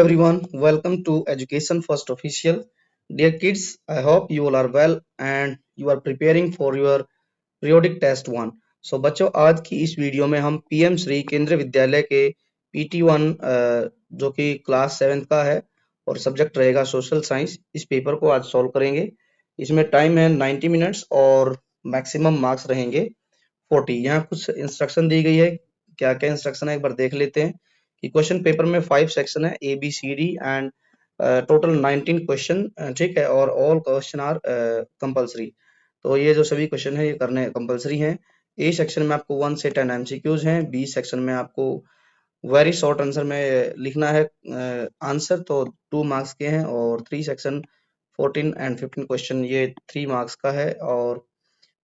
everyone, welcome to Education First Official. Dear kids, I hope you all are well and you are preparing for your periodic test 1. So बच्चों आज की इस video में हम PM Shri केंद्रीय विद्यालय के PT1 जो कि क्लास 7 का है और सब्जेक्ट रहेगा सोशल साइंस, इस पेपर को आज सॉल्व करेंगे। इसमें टाइम है 90 मिनट्स और मैक्सिमम मार्क्स रहेंगे 40। यहाँ कुछ इंस्ट्रक्शन दी गई है, क्या क्या इंस्ट्रक्शन है एक बार देख लेते हैं कि क्वेश्चन पेपर में 5 सेक्शन है ABCD एंड टोटल 19 क्वेश्चन, ठीक है, और ऑल क्वेश्चन आर कंपलसरी। तो ये जो सभी क्वेश्चन है ये करने कंपलसरी हैं। ए सेक्शन में आपको 1 से 10 MCQs हैं, बी सेक्शन में आपको वेरी शॉर्ट आंसर में लिखना है आंसर, तो 2 मार्क्स के हैं, और 3 सेक्शन 14 एंड 15 क्वेश्चन ये 3 मार्क्स का है, और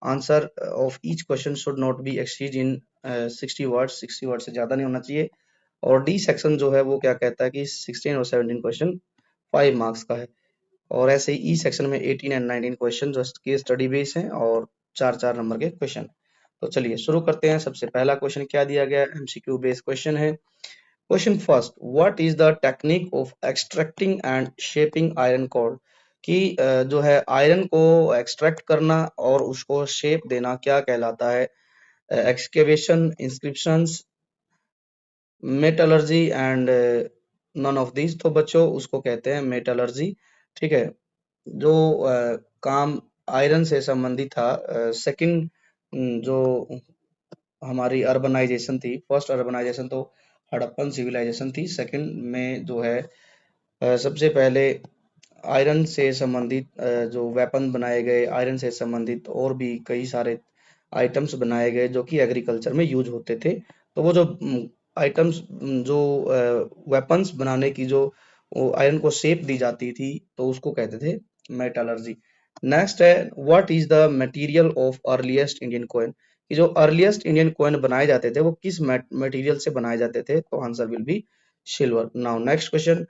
answer of each question should not be exceed in 60 words, 60 word से ज्यादा नहीं होना चाहिए। और डी सेक्शन जो है वो क्या कहता है कि 16 और 17 क्वेश्चन 5 मार्क्स का है, और ऐसे ही ई सेक्शन में 18 एंड 19 क्वेश्चन जो कि स्टडी बेस हैं और 4-4 नंबर के क्वेश्चन। तो चलिए शुरू करते हैं। सबसे पहला क्वेश्चन क्या दिया गया है, MCQ बेस्ड क्वेश्चन है। Question first, what is the technique of extracting and shaping iron core, कि जो है आयरन को एक्सट्रैक्ट करना और उसको शेप देना क्या कहलाता है? Excavation, inscriptions, metallurgy and none of these. तो बच्चों उसको कहते हैं मेटलर्जी, ठीक है। जो काम आयरन से संबंधित था, सेकंड जो हमारी अर्बनाइजेशन थी, फर्स्ट अर्बनाइजेशन तो हड़प्पन सिविलाइजेशन थी, सेकंड में जो है सबसे पहले आयरन से संबंधित जो वेपन बनाए गए, आयरन से संबंधित और भी कई सारे आइटम्स बनाए गए जो कि एग्रीकल्चर में यूज होते थे। तो वो जो आइटम्स, जो वेपन्स बनाने की जो आयरन को शेप दी जाती थी, तो उसको कहते थे मेटलर्जी। नेक्स्ट है, what is the material of earliest Indian coin, कि जो अर्लीस्ट इंडियन कॉइन बनाए जाते थे वो किस मटेरियल से बनाए जाते थे? तो answer will be silver. Now next question,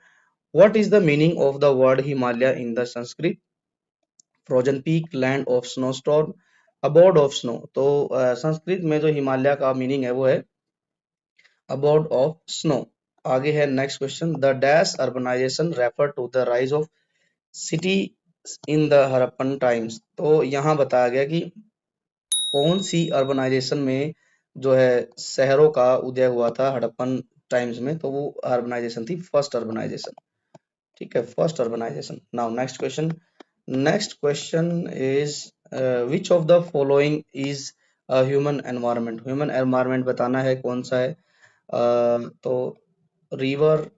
what is the meaning of the word Himalaya in the Sanskrit? Frozen peak, land of snowstorm, abode of snow। तो संस्कृत में जो हिमालय का मीनिंग है वो है abode of snow। आगे है next question, the dash urbanisation refer to the rise of city in the Harappan times. तो यहाँ बताया गया कि कौन सी अर्बनाइजेशन में जो है शहरों का उदय हुआ था हड़प्पन टाइम्स में, तो वो अर्बनाइजेशन थी फर्स्ट अर्बनाइजेशन, ठीक है, first urbanisation. Now next question is which of the following is human environment. Human environment बताना है कौन सा है। तो रिवर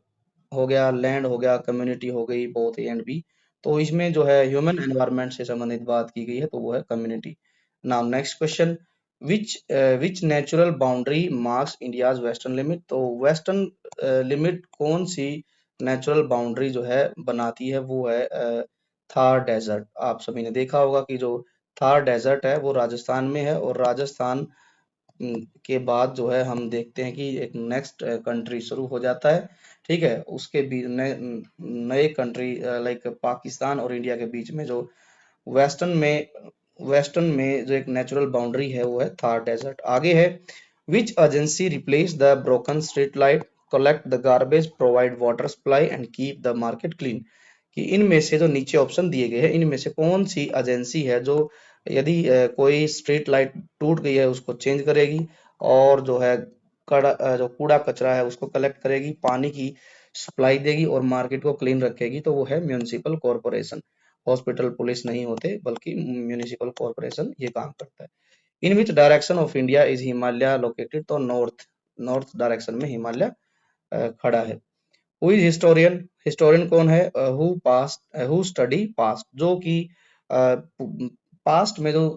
हो गया, लैंड हो गया, कम्युनिटी हो गई, बोथ ए एंड बी। तो इसमें जो है ह्यूमन एनवायरनमेंट से संबंधित बात की गई है, तो वो है कम्युनिटी। नाउ नेक्स्ट क्वेश्चन, विच natural boundary marks India's western limit. तो वेस्टर्न लिमिट कौन सी नेचुरल बाउंड्री जो है बनाती है, वो है थार डेजर्ट। आप सभी ने देखा होगा कि जो थार डेजर्ट है वो राजस्थान में है, और राजस्थान के बाद जो है हम देखते हैं कि एक नेक्स्ट कंट्री शुरू हो जाता है, ठीक है। उसके बीच नए कंट्री लाइक पाकिस्तान और इंडिया के बीच में जो वेस्टर्न में जो एक नेचुरल बाउंड्री है वो है थार डेजर्ट। आगे है, which agency replace the broken street light, collect the garbage, provide water supply and keep the market clean. कि इनमें से जो नीचे ऑप्शन दिए गए हैं इनमें से कौन सी एजेंसी है जो यदि कोई स्ट्रीट लाइट टूट गई है उसको चेंज करेगी, और जो है जो कूड़ा कचरा है उसको कलेक्ट करेगी, पानी की सप्लाई देगी और मार्केट को क्लीन रखेगी, तो वो है म्यूनिसिपल कॉर्पोरेशन। हॉस्पिटल, पुलिस नहीं होते बल्कि म्यूनिसिपल कॉर्पोरेशन ये काम करता है। In which direction of India is Himalaya located. तो नॉर्थ डायरेक्शन में हिमालय खड़ा है। हु इज हिस्टोरियन, हिस्टोरियन कौन है? हु स्टडी पास्ट, जो कि पास्ट में जो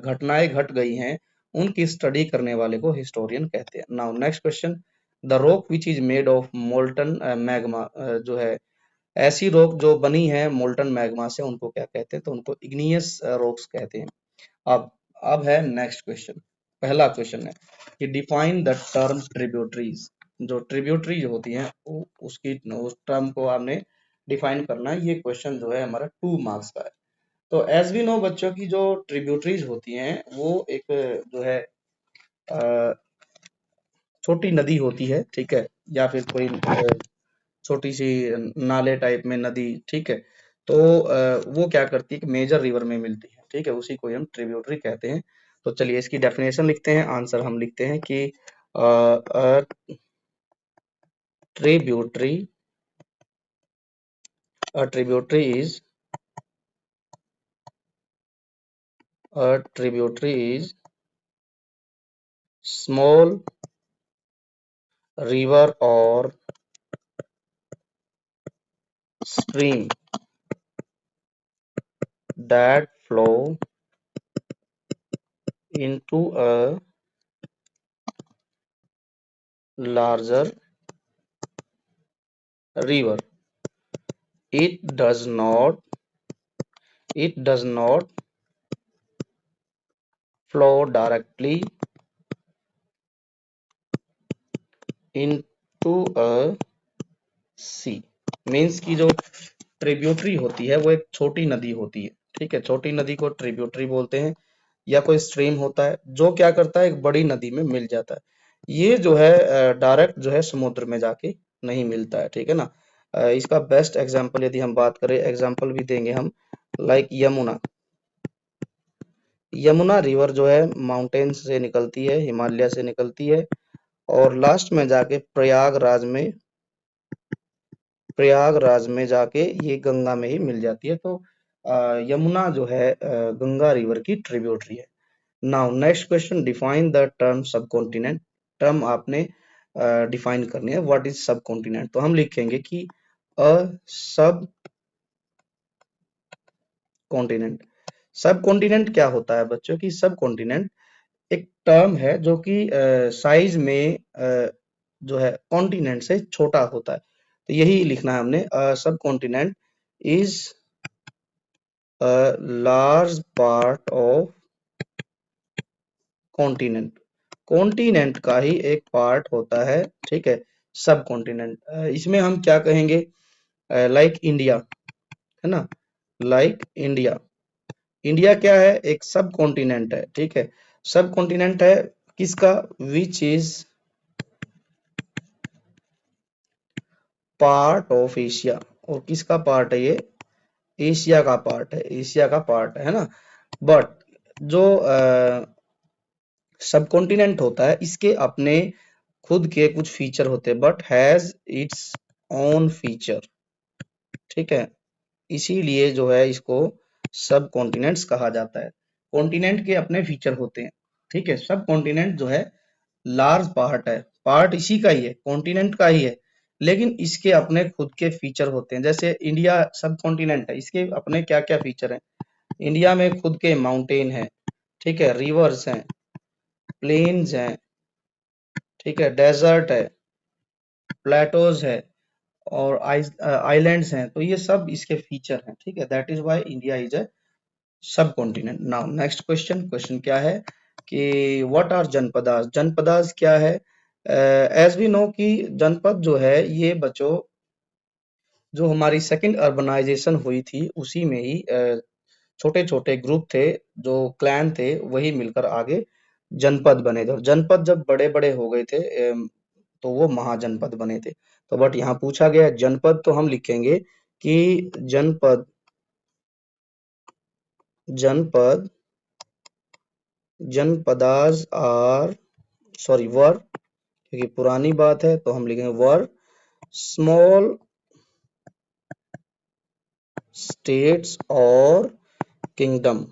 घटनाएं घट गई हैं उनकी स्टडी करने वाले को हिस्टोरियन कहते हैं। Now next question, the rock which is made of molten magma, जो है ऐसी रॉक जो बनी है मोल्टन मैग्मा से उनको क्या कहते हैं? तो उनको इग्नियस रॉक्स कहते हैं। अब अब है नेक्स्ट क्वेश्चन। पहला क्वेश्चन है कि डिफाइन द टर्म ट्रिब्यूटरीज। जो ट्रिब्यूटरीज होती हैं उसकी उस टर्म को आपने डिफाइन करना है। ये क्वेश्चन जो है हमारा 2 मार्क्स का है। तो एज वी नो बच्चों की जो ट्रिब्यूटरीज होती हैं वो एक जो है छोटी नदी होती है, ठीक है, या फिर कोई छोटी सी नाले टाइप में नदी, ठीक है। तो वो क्या करती है कि मेजर रिवर में मिलती है, ठीक है, उसी को हम ट्रिब्यूटरी कहते हैं। तो चलिए इसकी डेफिनेशन लिखते हैं, आंसर हम लिखते हैं कि tributary tributary is tributary is small river or stream that flow into a larger river. It does not it does not flow directly into a sea. Means की जो ट्रिब्यूटरी होती है वो एक छोटी नदी होती है, ठीक है, छोटी नदी को ट्रिब्यूटरी बोलते हैं, या कोई स्ट्रीम होता है जो क्या करता है एक बड़ी नदी में मिल जाता है। ये जो है डायरेक्ट जो है समुद्र में जाके नहीं मिलता है, ठीक है ना। इसका बेस्ट एग्जांपल यदि हम बात करें, एग्जांपल भी देंगे हम, लाइक यमुना। यमुना रिवर जो है माउंटेन से निकलती है, हिमालय से निकलती है, और लास्ट में जाके प्रयागराज में जाके ये गंगा में ही मिल जाती है। तो यमुना जो है गंगा रिवर की ट्रिब्यूटरी है। Now next question, define the term सब कॉन्टिनेंट। टर्म आपने डिफाइन करनी है, व्हाट इज सब कॉन्टिनेंट। तो हम लिखेंगे कि अ सब कॉन्टिनेंट। सब कॉन्टिनेंट क्या होता है बच्चों की, सब कॉन्टिनेंट एक टर्म है जो कि साइज में जो है कॉन्टिनेंट से छोटा होता है। तो यही लिखना है हमने, सब continent is a large part of continent. Continent का ही एक पार्ट होता है, ठीक है, सब कॉन्टिनेंट। इसमें हम क्या कहेंगे, लाइक इंडिया, है ना, लाइक इंडिया। इंडिया क्या है, एक सब कॉन्टिनेंट है, ठीक है, सब कॉन्टिनेंट है किसका, which is part of Asia. और किसका पार्ट है ये, एशिया का पार्ट है, एशिया का पार्ट है ना। बट जो सब कॉन्टिनेंट होता है इसके अपने खुद के कुछ फीचर होते हैं, but has its own feature, ठीक है, इसीलिए जो है इसको सब कॉन्टिनेंट्स कहा जाता है। कॉन्टिनेंट के अपने फीचर होते हैं, ठीक है, सब कॉन्टिनेंट जो है लार्ज पार्ट है, पार्ट इसी का ही है, कॉन्टिनेंट का ही है, लेकिन इसके अपने खुद के फीचर होते हैं। जैसे इंडिया सब कॉन्टिनेंट है, इसके अपने क्या क्या फीचर हैं। इंडिया में खुद के माउंटेन है, ठीक है, रिवर्स हैं, प्लेन्स हैं, ठीक है, डेजर्ट है, प्लेटोज है, और आइलैंड्स हैं। तो ये सब इसके फीचर हैं, ठीक है, that is why India is a subcontinent. Now next question, question क्या है कि व्हाट आर जनपदास। जनपदास क्या है, एज वी नो कि जनपद जो है ये बच्चों जो हमारी सेकंड अर्बनाइजेशन हुई थी उसी में ही छोटे छोटे ग्रुप थे, जो क्लैन थे, वही मिलकर आगे जनपद बने थे। और जनपद जब बड़े बड़े हो गए थे तो वो महाजनपद बने थे। तो बट यहाँ पूछा गया है जनपद, तो हम लिखेंगे कि जनपद जनपद जनपदास आर सॉरी वर, क्योंकि पुरानी बात है तो हम लिखेंगे वर स्मॉल स्टेट्स और किंगडम।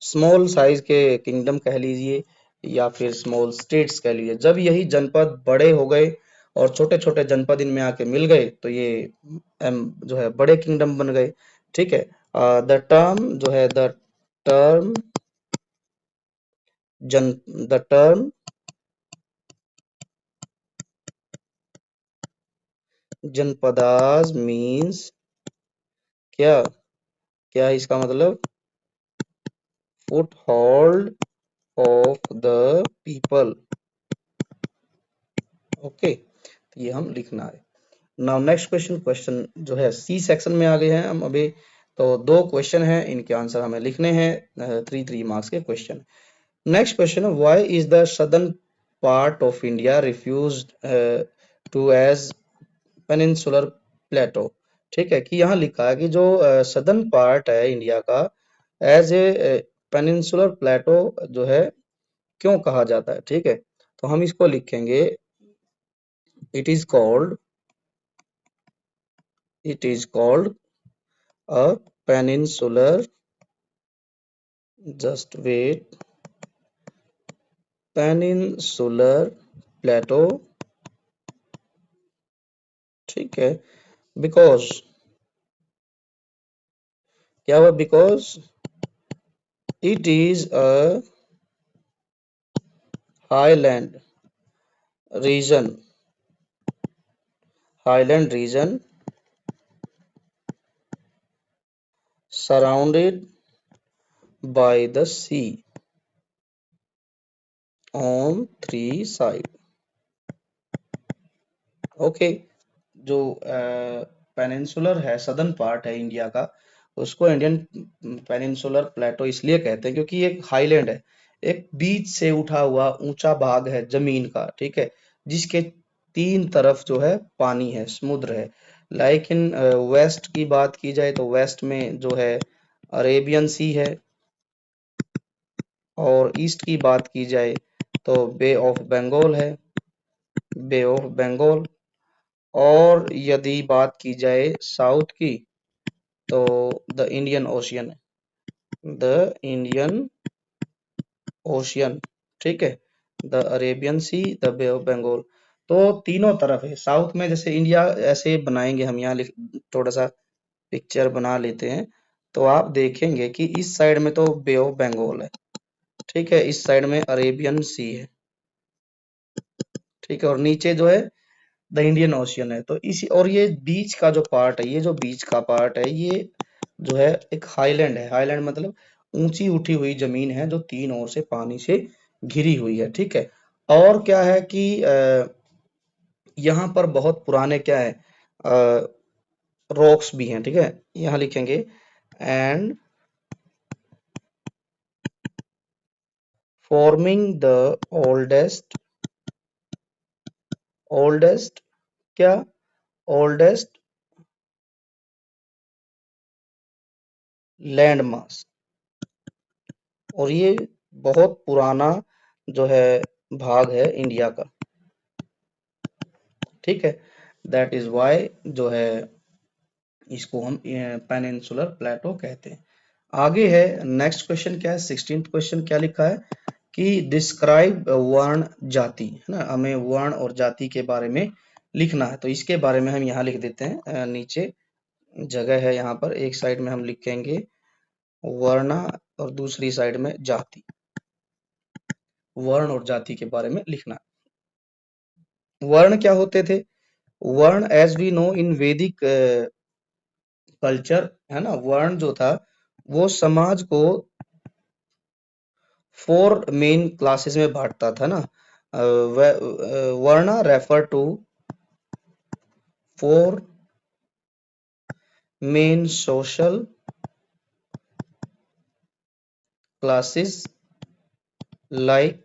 स्मॉल साइज के किंगडम कह लीजिए या फिर स्मॉल स्टेट्स कह लीजिए। जब यही जनपद बड़े हो गए और छोटे छोटे जनपद इनमें आके मिल गए तो ये जो है बड़े किंगडम बन गए, ठीक है। द टर्म जो है टर्म जन द टर्म जनपदास मीन्स क्या, क्या है इसका मतलब, foot hold of the people, okay, तो ये हम लिखना है। नाउ नेक्स्ट क्वेश्चन, क्वेश्चन जो है सी सेक्शन में आ गए हैं हम अभी। तो दो क्वेश्चन हैं, इनके आंसर हमें लिखने हैं, 3 मार्क्स के क्वेश्चन। नेक्स्ट क्वेश्चन है, why is the southern part of India refused to as peninsular plateau. ठीक है, कि यहाँ लिखा है कि जो सदर्न पार्ट है इंडिया का एज ए पेनिनसुलर प्लेटो जो है क्यों कहा जाता है। ठीक है, तो हम इसको लिखेंगे it is called it is called a peninsular, just wait, peninsular plateau. ठीक है, बिकॉज क्या हुआ, because it is a highland region, highland region surrounded by the sea on three side। Okay, जो पेनिनसुलर है, सदर्न पार्ट है India का, उसको Indian peninsular प्लेटो इसलिए कहते हैं क्योंकि ये एक हाईलैंड है, एक बीच से उठा हुआ ऊंचा भाग है जमीन का। ठीक है, जिसके तीन तरफ जो है पानी है, समुद्र है। लाइक इन वेस्ट की बात की जाए तो वेस्ट में जो है अरेबियन सी है, और ईस्ट की बात की जाए तो बे ऑफ बंगाल है, बे ऑफ बंगाल। और यदि बात की जाए साउथ की तो द इंडियन ओशियन है, द इंडियन ओशियन। ठीक है, the Arabian Sea, the Bay of Bengal. तो तीनों तरफ है साउथ में, जैसे इंडिया ऐसे बनाएंगे हम यहाँ थोड़ा सा पिक्चर बना लेते हैं, तो आप देखेंगे कि इस साइड में तो बे ऑफ बंगाल है। ठीक है, इस साइड में अरेबियन सी है। ठीक है, और नीचे जो है द इंडियन ओशियन है। तो इसी, और ये बीच का जो पार्ट है, ये जो बीच का पार्ट है, ये जो है एक हाईलैंड है। हाईलैंड मतलब ऊंची उठी हुई जमीन है जो तीन ओर से पानी से घिरी हुई है। ठीक है, और क्या है कि यहाँ पर बहुत पुराने क्या है, रॉक्स भी हैं। ठीक है, यहाँ लिखेंगे and forming the oldest, oldest क्या, ओल्डेस्ट लैंड मास। और ये बहुत पुराना जो है भाग है इंडिया का। ठीक है, दैट इज वाई जो है इसको हम पेनिनसुलर प्लेटो कहते हैं। आगे है नेक्स्ट क्वेश्चन, क्या है 16th क्वेश्चन, क्या लिखा है कि डिस्क्राइब वर्ण जाति, है ना, हमें वर्ण और जाति के बारे में लिखना है। तो इसके बारे में हम यहाँ लिख देते हैं, नीचे जगह है यहाँ पर, एक साइड में हम लिखेंगे वर्ण और दूसरी साइड में जाति। वर्ण और जाति के बारे में लिखना। वर्ण क्या होते थे, वर्ण एज वी नो इन वैदिक कल्चर, है ना, वर्ण जो था वो समाज को फोर मेन क्लासेस में बांटता था ना। Varna refer to four main social classes like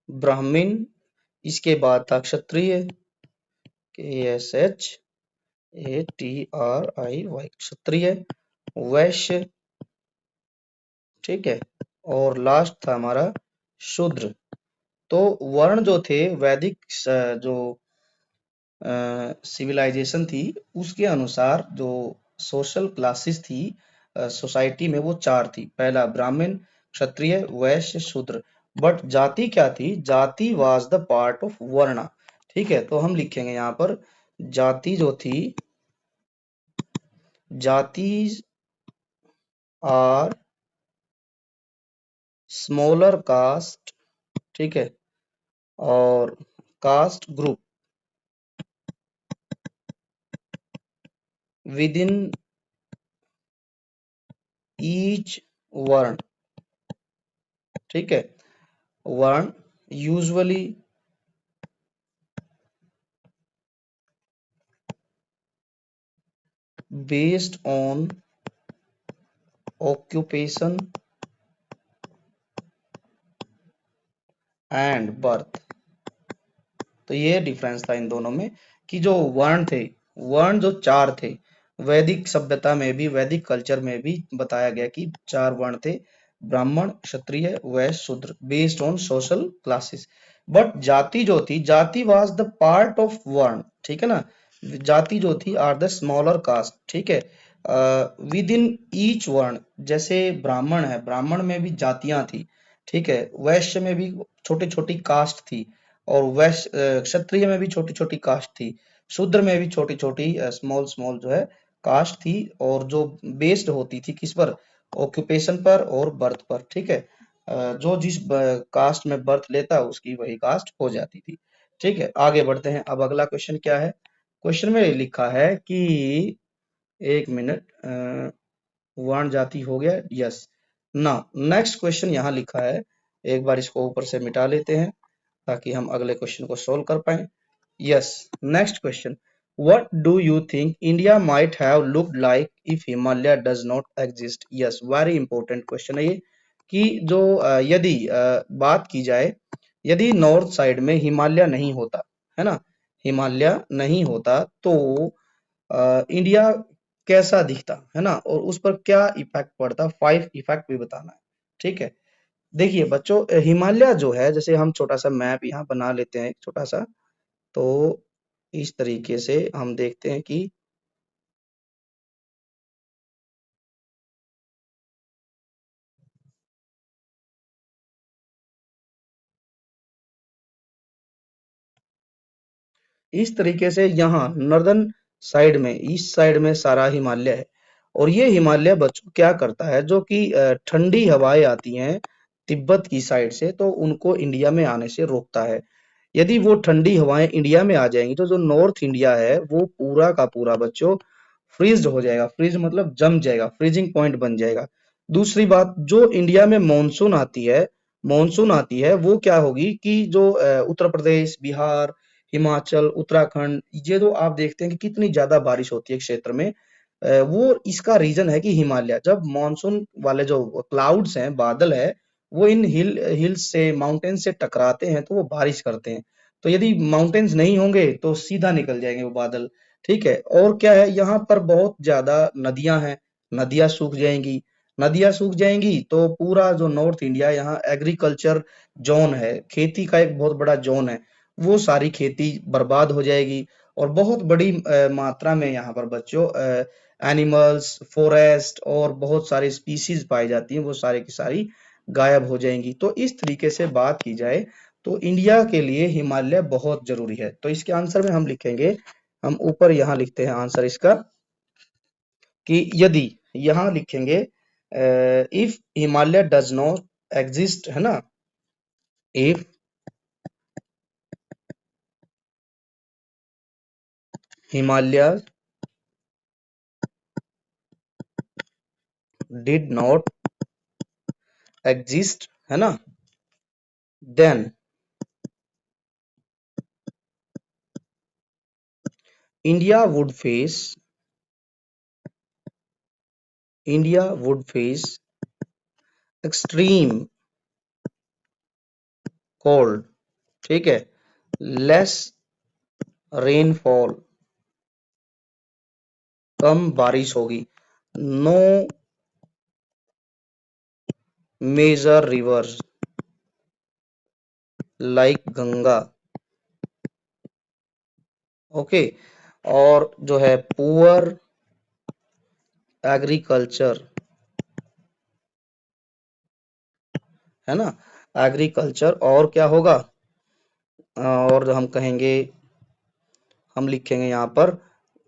Brahmin, इसके बाद था क्षत्रिय, KSHATRIY क्षत्रिय, वैश्य, ठीक है, और लास्ट था हमारा शूद्र। तो वर्ण जो थे वैदिक जो सिविलाइजेशन थी उसके अनुसार जो सोशल क्लासेस थी सोसाइटी में, वो चार थी। पहला ब्राह्मण, क्षत्रिय, वैश्य, शूद्र। बट जाति क्या थी, जाति वाज द पार्ट ऑफ वर्णा। ठीक है, तो हम लिखेंगे यहाँ पर जाति जो थी, जाति आर स्मॉलर कास्ट, ठीक है, और caste group with in each वर्ण। ठीक है, वर्ण usually based on occupation and birth. तो ये डिफरेंस था इन दोनों में कि जो वर्ण थे, वर्ण जो चार थे, वैदिक सभ्यता में भी, वैदिक कल्चर में भी बताया गया कि चार वर्ण थे, ब्राह्मण, क्षत्रिय, वैश्य, शूद्र, based on social classes. But जाति जो थी, जाति वाज द पार्ट ऑफ वर्ण, ठीक है ना। जाति जो थी आर द स्मॉलर कास्ट, ठीक है। विद इन ईच वर्ण, जैसे ब्राह्मण है, ब्राह्मण में भी जातियां थी, ठीक है। वैश्य में भी छोटी छोटी कास्ट थी, और वैश्य क्षत्रिय में भी छोटी छोटी कास्ट थी, शूद्र में भी छोटी छोटी स्मॉल स्मॉल जो है कास्ट थी, और जो बेस्ड होती थी किस पर, ऑक्यूपेशन पर और बर्थ पर, ठीक है। जो जिस कास्ट में बर्थ लेता उसकी वही कास्ट हो जाती थी, ठीक है। आगे बढ़ते हैं। अब अगला क्वेश्चन क्या है, क्वेश्चन में लिखा है कि, एक मिनट, वर्ण जाति हो गया, यस। ना नेक्स्ट क्वेश्चन यहाँ लिखा है, एक बार इसको ऊपर से मिटा लेते हैं ताकि हम अगले क्वेश्चन को सोल्व कर पाए। Yes, next question, what do you think India might have looked like if Himalaya does not exist? Yes, very important question है ये, कि जो यदि बात की जाए, यदि नॉर्थ साइड में हिमालय नहीं होता, है ना, हिमालय नहीं होता तो इंडिया कैसा दिखता, है ना, और उस पर क्या इफेक्ट पड़ता, 5 इफेक्ट भी बताना है, ठीक है। देखिए बच्चों, हिमालय जो है, जैसे हम छोटा सा मैप यहाँ बना लेते हैं, एक छोटा सा, तो इस तरीके से हम देखते हैं कि इस तरीके से यहाँ नॉर्दर्न साइड में, ईस्ट साइड में सारा हिमालय है, और ये हिमालय बच्चों क्या करता है, जो कि ठंडी हवाएं आती हैं तिब्बत की साइड से, तो उनको इंडिया में आने से रोकता है। यदि वो ठंडी हवाएं इंडिया में आ जाएंगी तो जो नॉर्थ इंडिया है वो पूरा का पूरा बच्चों फ्रीज हो जाएगा, फ्रीज मतलब जम जाएगा, फ्रीजिंग पॉइंट बन जाएगा। दूसरी बात, जो इंडिया में मानसून आती है, मानसून आती है वो क्या होगी कि जो उत्तर प्रदेश, बिहार, हिमाचल, उत्तराखंड, ये जो आप देखते हैं कि कितनी ज्यादा बारिश होती है क्षेत्र में, वो इसका रीजन है कि हिमालय, जब मानसून वाले जो क्लाउड्स हैं, बादल है, वो इन हिल्स से, माउंटेन से टकराते हैं तो वो बारिश करते हैं। तो यदि माउंटेन्स नहीं होंगे तो सीधा निकल जाएंगे वो बादल, ठीक है। और क्या है, यहाँ पर बहुत ज्यादा नदियां हैं, नदियां सूख जाएंगी, नदियां सूख जाएंगी तो पूरा जो नॉर्थ इंडिया, यहाँ एग्रीकल्चर जोन है, खेती का एक बहुत बड़ा जोन है, वो सारी खेती बर्बाद हो जाएगी, और बहुत बड़ी मात्रा में यहाँ पर बच्चों एनिमल्स, फॉरेस्ट और बहुत सारी स्पीसीज पाई जाती हैं, वो सारी की सारी गायब हो जाएंगी। तो इस तरीके से बात की जाए तो इंडिया के लिए हिमालय बहुत जरूरी है। तो इसके आंसर में हम लिखेंगे, हम ऊपर यहाँ लिखते हैं आंसर इसका, कि यदि, यहाँ लिखेंगे if Himalaya does not exist, है ना, if Himalaya did not exist, है ना, then India would face, India would face extreme cold, ठीक है, लेस रेनफॉल, कम बारिश होगी, no major rivers like Ganga, okay, और जो है पुअर एग्रीकल्चर, है ना, एग्रीकल्चर, और क्या होगा, और हम कहेंगे, हम लिखेंगे यहाँ पर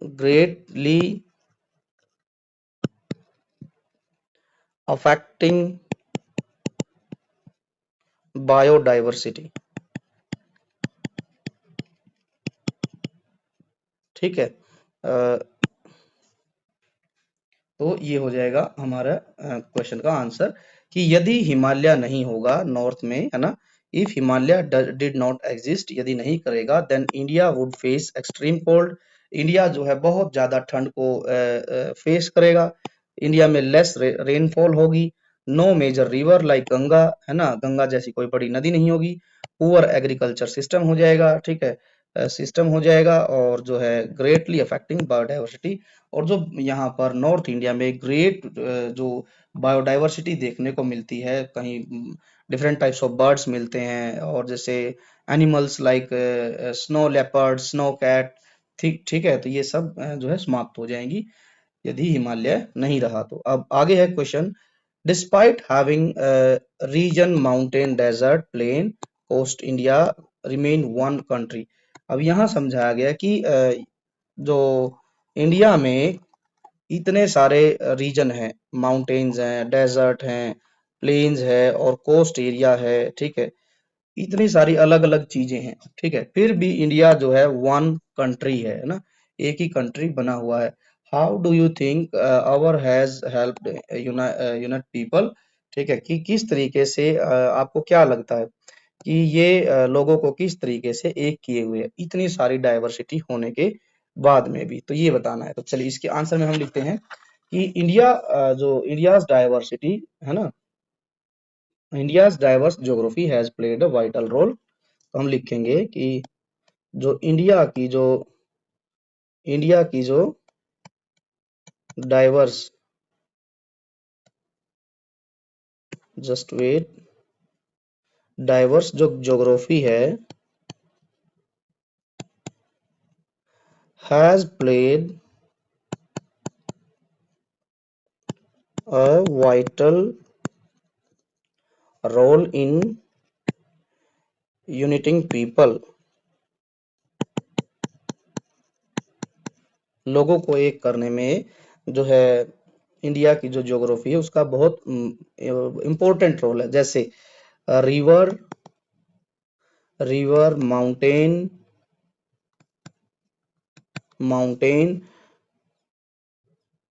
ग्रेटली अफेक्टिंग बायोडाइवर्सिटी, ठीक है। तो ये हो जाएगा हमारा क्वेश्चन का आंसर, कि यदि हिमालय नहीं होगा नॉर्थ में, है ना, if Himalaya did not exist, यदि नहीं करेगा, then India would face extreme cold, India जो है बहुत ज्यादा ठंड को फेस करेगा, इंडिया में लेस रेनफॉल होगी, no major river like Ganga, है ना, गंगा जैसी कोई बड़ी नदी नहीं होगी। पुअर एग्रीकल्चर सिस्टम हो जाएगा, ठीक है, सिस्टम हो जाएगा, और जो है ग्रेटली अफेक्टिंग बायोडाइवर्सिटी। और जो यहाँ पर नॉर्थ इंडिया में ग्रेट जो बायोडाइवर्सिटी देखने को मिलती है, कहीं डिफरेंट टाइप्स ऑफ बर्ड्स मिलते हैं, और जैसे animals like snow leopard, snow cat, ठीक ठीक है, तो ये सब जो है समाप्त हो जाएंगी यदि हिमालय नहीं रहा तो। अब आगे है question, despite having region mountain desert plain coast India remain one country. अब यहाँ समझाया गया कि जो इंडिया में इतने सारे रीजन हैं, माउंटेन्स हैं, डेजर्ट हैं, प्लेन्स है और कोस्ट एरिया है, ठीक है, इतनी सारी अलग अलग चीजें हैं, ठीक है, फिर भी इंडिया जो है वन कंट्री है ना, एक ही कंट्री बना हुआ है। How do you think our has helped unite people, ठीक है, कि किस तरीके से आपको क्या लगता है कि ये लोगों को किस तरीके से एक किए हुए है इतनी सारी डाइवर्सिटी होने के बाद में भी, तो ये बताना है। तो चलिए इसके आंसर में हम लिखते हैं कि इंडिया जो इंडियाज डाइवर्सिटी है ना, India's diverse geography has played a vital role. तो हम लिखेंगे कि जो इंडिया की जो डाइवर्स, जस्ट वेट, डाइवर्स जो ज्योग्राफी है has played a vital role in uniting people, लोगों को एक करने में जो है इंडिया की जो ज्योग्राफी है उसका बहुत इम्पोर्टेंट रोल है। जैसे river, mountain, mountain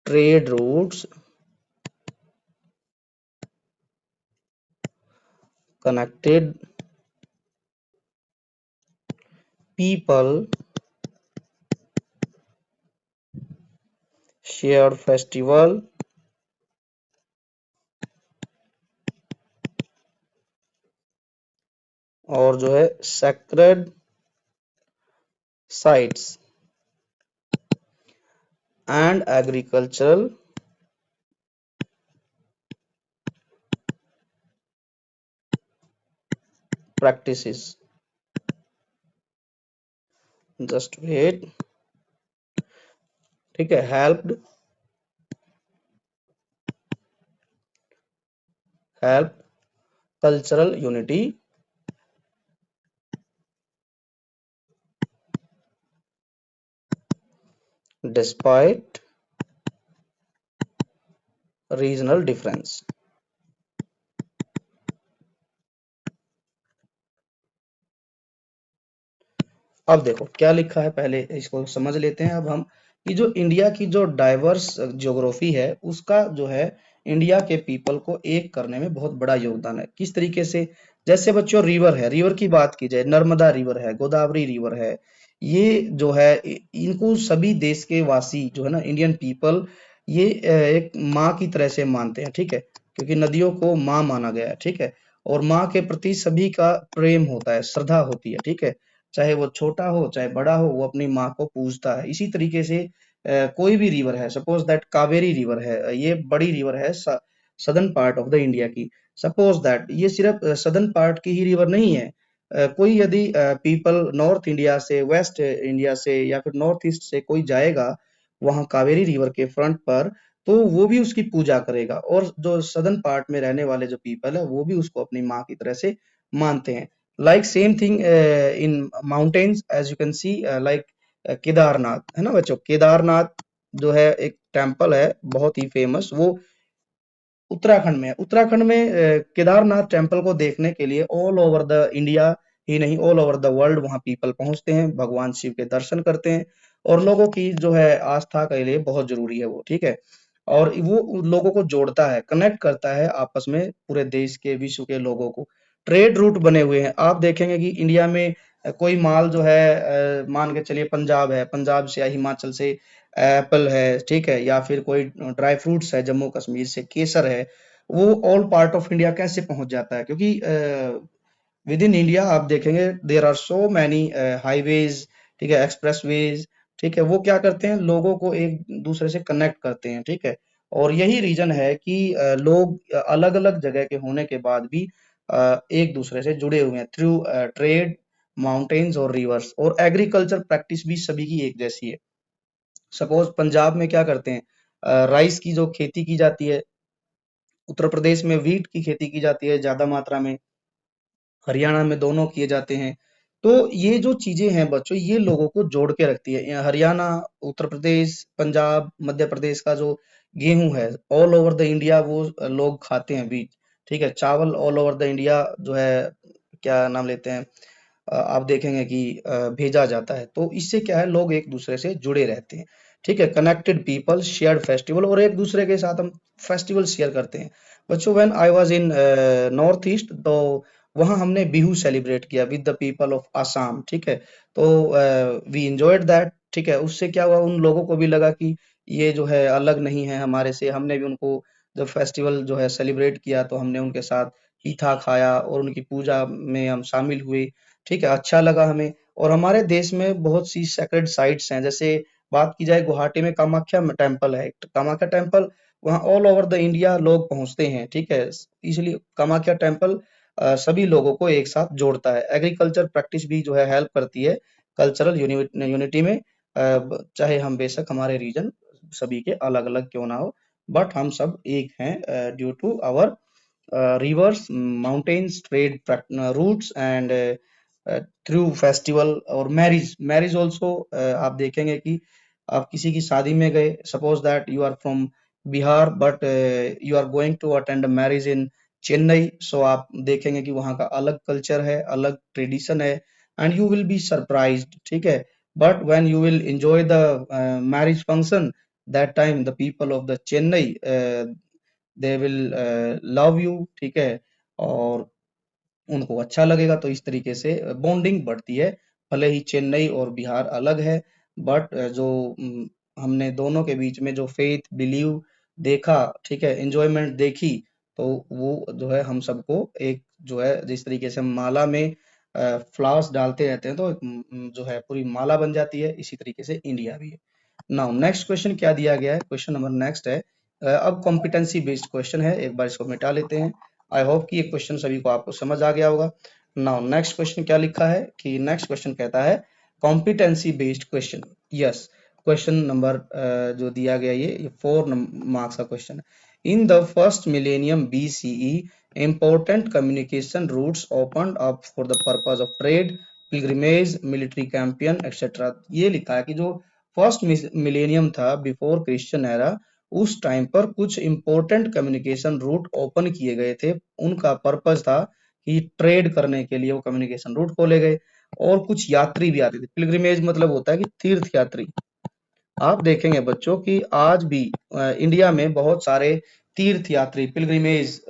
trade routes, connected people, shared festival, और जो है sacred sites and agricultural practices. Just wait, ठीक है, help cultural unity despite regional difference. अब देखो क्या लिखा है, पहले इसको समझ लेते हैं अब हम, कि जो इंडिया की जो डाइवर्स ज्योग्राफी है उसका जो है इंडिया के पीपल को एक करने में बहुत बड़ा योगदान है। किस तरीके से, जैसे बच्चों रिवर है, रिवर की बात की जाए, नर्मदा रिवर है, गोदावरी रिवर है, ये जो है इनको सभी देश के वासी जो है ना, इंडियन पीपल, ये एक माँ की तरह से मानते हैं, ठीक है, क्योंकि नदियों को माँ माना गया है, ठीक है, और माँ के प्रति सभी का प्रेम होता है, श्रद्धा होती है, ठीक है, चाहे वो छोटा हो चाहे बड़ा हो, वो अपनी माँ को पूजता है। इसी तरीके से कोई भी रिवर है, सपोज दैट कावेरी रिवर है, ये बड़ी रिवर है southern part of the India की, सपोज दैट ये सिर्फ सदर्न पार्ट की ही रिवर नहीं है। कोई यदि पीपल नॉर्थ इंडिया से, वेस्ट इंडिया से या फिर नॉर्थ ईस्ट से कोई जाएगा वहां कावेरी रिवर के फ्रंट पर, तो वो भी उसकी पूजा करेगा, और जो सदर्न पार्ट में रहने वाले जो पीपल है वो भी उसको अपनी माँ की तरह से मानते हैं। Like same thing in mountains as you can see, like Kedarnath है ना बच्चों, केदारनाथ जो है एक टेम्पल है बहुत ही फेमस, वो उत्तराखंड में है। उत्तराखंड में केदारनाथ टेम्पल को देखने के लिए ऑल ओवर द इंडिया ही नहीं, ऑल ओवर द वर्ल्ड वहां पीपल पहुंचते हैं, भगवान शिव के दर्शन करते हैं, और लोगों की जो है आस्था के लिए बहुत जरूरी है वो, ठीक है, और वो उन लोगों को जोड़ता है, कनेक्ट करता है आपस में पूरे देश के, विश्व के लोगों को। ट्रेड रूट बने हुए हैं, आप देखेंगे कि इंडिया में कोई माल जो है मान के चलिए पंजाब है, पंजाब से या हिमाचल से एप्पल है, ठीक है, या फिर कोई ड्राई फ्रूट्स है, जम्मू कश्मीर से केसर है, वो ऑल पार्ट ऑफ इंडिया कैसे पहुंच जाता है, क्योंकि विद इन इंडिया आप देखेंगे there are so many highways, ठीक है, एक्सप्रेसवेज, ठीक है, वो क्या करते हैं, लोगों को एक दूसरे से कनेक्ट करते हैं, ठीक है। और यही रीजन है कि लोग अलग अलग जगह के होने के बाद भी एक दूसरे से जुड़े हुए हैं थ्रू ट्रेड, माउंटेन्स और रिवर्स, और एग्रीकल्चर प्रैक्टिस भी सभी की एक जैसी है। सपोज पंजाब में क्या करते हैं, राइस की जो खेती की जाती है, उत्तर प्रदेश में व्हीट की खेती की जाती है ज्यादा मात्रा में, हरियाणा में दोनों किए जाते हैं। तो ये जो चीजें हैं बच्चों, ये लोगों को जोड़ के रखती है। हरियाणा, उत्तर प्रदेश, पंजाब, मध्य प्रदेश का जो गेहूं है, ऑल ओवर द इंडिया वो लोग खाते हैं व्हीट, ठीक है। चावल ऑल ओवर द इंडिया जो है, क्या नाम लेते हैं, आप देखेंगे कि भेजा जाता है। तो इससे क्या है, लोग एक दूसरे से जुड़े रहते हैं, ठीक है। कनेक्टेड पीपल, शेयर्ड फेस्टिवल, और एक दूसरे के साथ हम फेस्टिवल शेयर करते हैं। बच्चों when I was in north east, तो वहाँ हमने बिहू सेलिब्रेट किया with the people of Assam, ठीक है। तो वी एंजॉयड दैट, ठीक है। उससे क्या हुआ, उन लोगों को भी लगा कि ये जो है अलग नहीं है हमारे से। हमने भी उनको जब फेस्टिवल जो है सेलिब्रेट किया, तो हमने उनके साथ ईथा खाया और उनकी पूजा में हम शामिल हुए, ठीक है। अच्छा लगा हमें। और हमारे देश में बहुत सी सेक्रेड साइट्स हैं, जैसे बात की जाए गुवाहाटी में कामाख्या टेम्पल है, कामाख्या टेम्पल, वहाँ ऑल ओवर द इंडिया लोग पहुंचते हैं, ठीक है। इसलिए कामाख्या टेम्पल सभी लोगों को एक साथ जोड़ता है। एग्रीकल्चर प्रैक्टिस भी जो है हेल्प करती है कल्चरल यूनिटी में, चाहे हम बेशक हमारे रीजन सभी के अलग अलग क्यों ना हो, बट हम सब एक हैं due to our rivers, mountains, trade routes, and through festival और मैरिज ऑल्सो। आप देखेंगे कि आप किसी की शादी में गए, suppose that you are from Bihar but you are going to attend marriage in Chennai, so आप देखेंगे कि वहाँ का अलग कल्चर है, अलग ट्रेडिशन है, and you will be surprised, ठीक है। But when you will enjoy the marriage function, that time the people of the Chennai they will love you, ठीक है। और उनको अच्छा लगेगा, तो इस तरीके से बॉन्डिंग बढ़ती है। भले ही चेन्नई और बिहार अलग है, बट जो हमने दोनों के बीच में जो फेथ बिलीव देखा, ठीक है, एंजॉयमेंट देखी, तो वो जो है हम सबको एक जो है, जिस तरीके से हम माला में फ्लावर्स डालते रहते हैं, तो जो है पूरी माला बन जाती है, इसी तरीके से इंडिया भी है। नाउ नेक्स्ट क्वेश्चन क्या दिया गया है, क्वेश्चन नंबर नेक्स्ट है, अब कॉम्पिटेंसी बेस्ड क्वेश्चन है, एक बार इसको मिटा लेते हैं। आई होप कि ये क्वेश्चन सभी को आपको समझ आ गया होगा। नाउ नेक्स्ट क्वेश्चन क्या लिखा है, कि नेक्स्ट क्वेश्चन कहता है competency based question. Yes, question number जो दिया गया ये 4 मार्क्स का क्वेश्चन है। In the first millennium BCE, important communication routes opened up for the purpose of trade, pilgrimage, military campaign, etc. ये लिखा है कि जो फर्स्ट मिलेनियम था बिफोर क्रिश्चियन एरा, उस टाइम पर कुछ इंपॉर्टेंट कम्युनिकेशन रूट ओपन किए गए थे। उनका पर्पस था कि ट्रेड करने के लिए वो कम्युनिकेशन रूट खोले गए, और कुछ यात्री भी आते थे। पिलग्रिमेज मतलब होता है कि तीर्थ यात्री। आप देखेंगे बच्चों कि आज भी इंडिया में बहुत सारे तीर्थ यात्री pilgrimage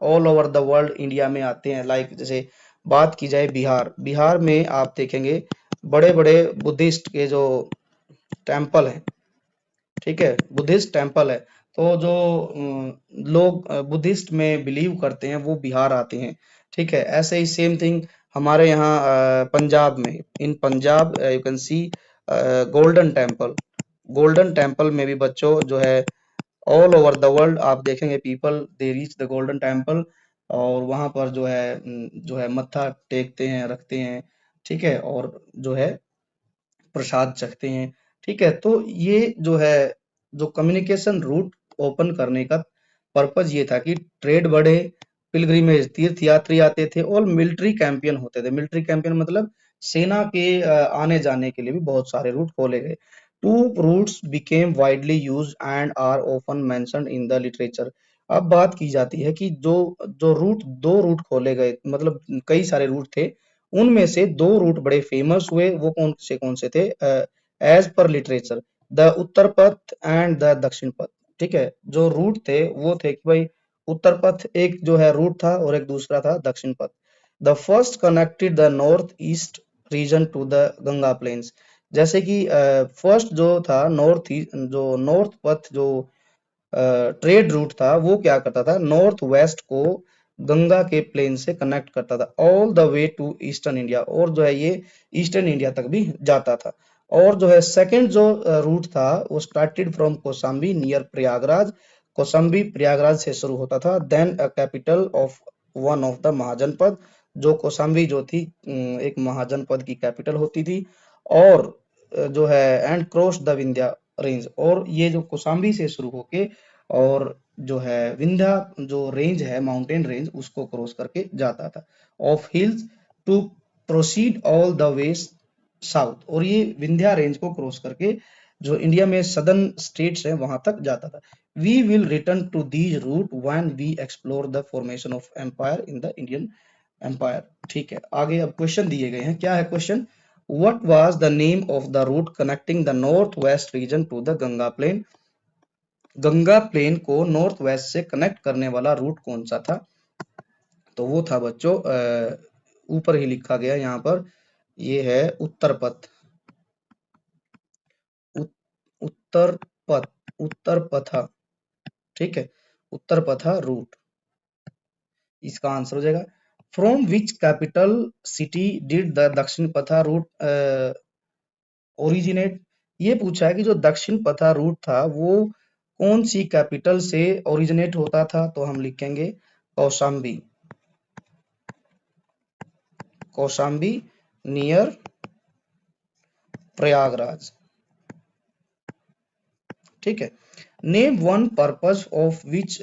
all over the world India में आते हैं। लाइक जैसे बात की जाए बिहार, बिहार में आप देखेंगे बड़े बड़े बुद्धिस्ट के जो टेम्पल हैं, ठीक है, बुद्धिस्ट टेम्पल है। तो जो लोग बुद्धिस्ट में बिलीव करते हैं, वो बिहार आते हैं, ठीक है। ऐसे ही सेम थिंग हमारे यहाँ पंजाब में, in Punjab you can see Golden Temple, Golden Temple में भी बच्चों जो है ऑल ओवर द वर्ल्ड आप देखेंगे people they reach the golden temple, और वहां पर जो है मत्था टेकते हैं, रखते हैं, ठीक है, और जो है प्रसाद चखते हैं, ठीक है। तो ये जो है, जो कम्युनिकेशन रूट ओपन करने का पर्पज ये था कि ट्रेड बढ़े, पिलग्रिमेज तीर्थ यात्री आते थे, और मिलिट्री कैंपियन होते थे। मिलिट्री कैंपियन मतलब सेना के आने जाने के लिए भी बहुत सारे रूट खोले गए। Two routes became widely used and are often mentioned in the literature. अब बात की जाती है कि जो जो रूट, दो रूट खोले गए, मतलब कई सारे रूट थे, उनमें से दो रूट बड़े फेमस हुए। वो कौन से थे, एज पर लिटरेचर, द उत्तर पथ एंड द दक्षिण पथ, ठीक है। जो रूट थे वो थे कि भाई उत्तर पथ एक जो है रूट था, और एक दूसरा था Dakshinapatha. The first connected the north east region to the Ganga plains. जैसे कि फर्स्ट जो था नॉर्थ जो नॉर्थ पथ जो ट्रेड रूट था वो क्या करता था, नॉर्थ वेस्ट को गंगा के प्लेन से कनेक्ट करता था all the way to eastern India, और जो है ये ईस्टर्न इंडिया तक भी जाता था। और जो है सेकंड जो रूट था वो started from Kaushambi near Prayagraj, Kaushambi Prayagraj से शुरू होता था। Then a capital of one of the Mahajanapada, जो कौशाम्बी जो थी एक महाजनपद की कैपिटल होती थी। और जो है and cross the Vindhya range, और ये जो कौशाम्बी से शुरू होके और जो है विंध्या जो रेंज है माउंटेन रेंज उसको क्रॉस करके जाता था of hills to proceed all the way south, और ये विंध्या रेंज को क्रॉस करके जो इंडिया में सदर्न स्टेट्स है वहां तक जाता था। We will return to these route when we explore the formation of empire in the Indian empire. ठीक है, आगे अब क्वेश्चन दिए गए हैं। क्या है question, what was the name of the route connecting the north west region to the Ganga plain, Ganga plain को नॉर्थ वेस्ट से कनेक्ट करने वाला रूट कौन सा था। तो वो था बच्चों ऊपर ही लिखा गया यहाँ पर, ये है उत्तर पथ, उत्तर पथ, उत्तर पथा। ठीक है, उत्तर पथा रूट इसका आंसर हो जाएगा। From which capital city did the दक्षिण पथा रूट ओरिजिनेट, ये पूछा है कि जो दक्षिण पथा रूट था वो कौन सी कैपिटल से ओरिजिनेट होता था, तो हम लिखेंगे कौशाम्बी, कौशाम्बी नियर प्रयागराज। ठीक है, name one purpose of which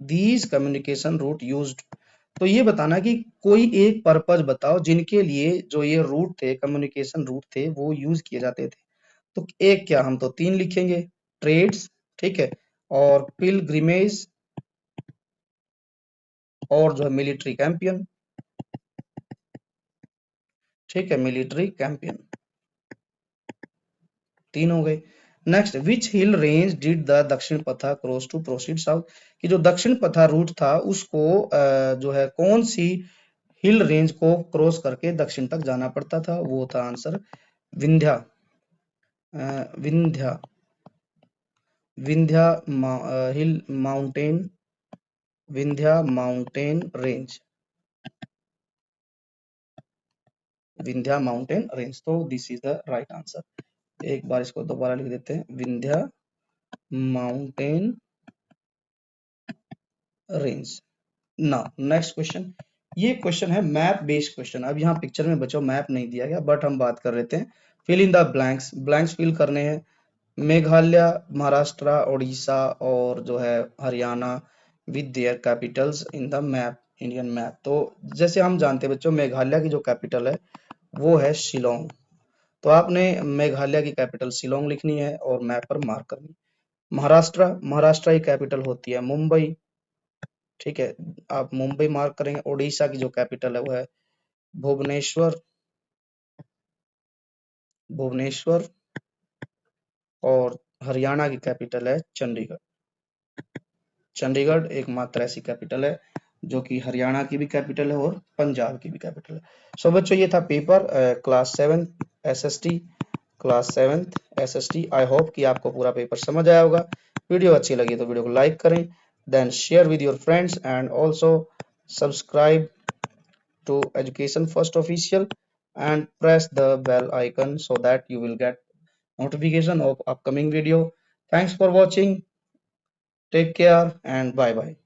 these communication route used, तो ये बताना कि कोई एक पर्पस बताओ जिनके लिए जो ये रूट थे कम्युनिकेशन रूट थे वो यूज किए जाते थे। तो एक क्या, हम तो तीन लिखेंगे, ट्रेड्स, ठीक है, और पिलग्रिमेज, और जो है मिलिट्री कैंपियन। ठीक है, मिलिट्री कैंपियन, तीन हो गए। Next, which hill range did the दक्षिण पथा क्रॉस टू प्रोसीड साउथ, कि जो दक्षिण पथा रूट था उसको जो है कौन सी हिल रेंज को क्रॉस करके दक्षिण तक जाना पड़ता था, वो था answer Vindhya, Vindhya, Vindhya hill mountain, Vindhya mountain range, Vindhya mountain range. तो this is the right answer. एक बार इसको दोबारा लिख देते हैं, विंध्या माउंटेन रेंज। ना नेक्स्ट क्वेश्चन, ये क्वेश्चन है मैप बेस्ड क्वेश्चन। अब यहाँ पिक्चर में बच्चों मैप नहीं दिया गया बट हम बात कर रहे थे fill in the blanks, blanks fill करने हैं। मेघालय, महाराष्ट्र, उड़ीसा और जो है Haryana with their capitals in the map, Indian map. तो जैसे हम जानते हैं बच्चों मेघालय की जो कैपिटल है वो है शिलोंग, तो आपने मेघालय की कैपिटल शिलोंग लिखनी है और मैप पर मार्क करनी है। महाराष्ट्र, महाराष्ट्र की कैपिटल होती है मुंबई, ठीक है, आप मुंबई मार्क करेंगे। उड़ीसा की जो कैपिटल है वो है भुवनेश्वर, भुवनेश्वर, और हरियाणा की कैपिटल है चंडीगढ़, चंडीगढ़ एकमात्र ऐसी कैपिटल है जो कि हरियाणा की भी कैपिटल है और पंजाब की भी कैपिटल है। सो बच्चों ये था paper class 7 SST, class 7 SST. I hope कि आपको पूरा पेपर समझ आया होगा। वीडियो अच्छी लगी तो वीडियो को लाइक करें, then share with your friends and also subscribe to Education First Official and press the bell icon so that you will get notification of upcoming video. Thanks for watching. Take care and bye bye.